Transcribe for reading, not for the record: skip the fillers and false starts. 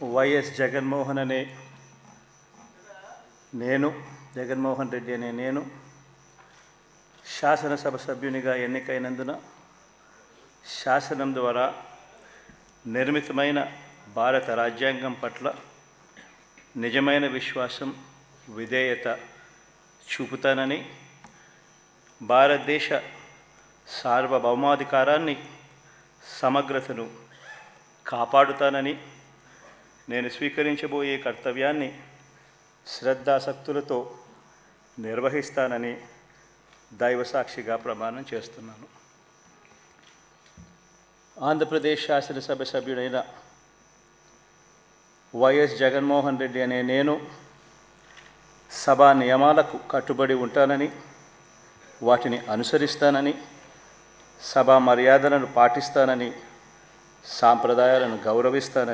YS Jaganmohan అనే నేను జగన్మోహన్ రెడ్డి అనే నేను శాసనసభ సభ్యునిగా ఎన్నికైనందున శాసనం ద్వారా నిర్మితమైన భారత రాజ్యాంగం పట్ల నిజమైన విశ్వాసం విధేయత చూపుతానని, భారతదేశ సార్వభౌమాధికారాన్ని సమగ్రతను కాపాడుతానని, నేను స్వీకరించబోయే కర్తవ్యాన్ని శ్రద్ధాసక్తులతో నిర్వహిస్తానని దైవసాక్షిగా ప్రమాణం చేస్తున్నాను. ఆంధ్రప్రదేశ్ శాసనసభ సభ్యుడైన వైఎస్ జగన్మోహన్ రెడ్డి అనే నేను సభా నియమాలకు కట్టుబడి ఉంటానని, వాటిని అనుసరిస్తానని, సభా మర్యాదలను పాటిస్తానని, సాంప్రదాయాలను గౌరవిస్తానని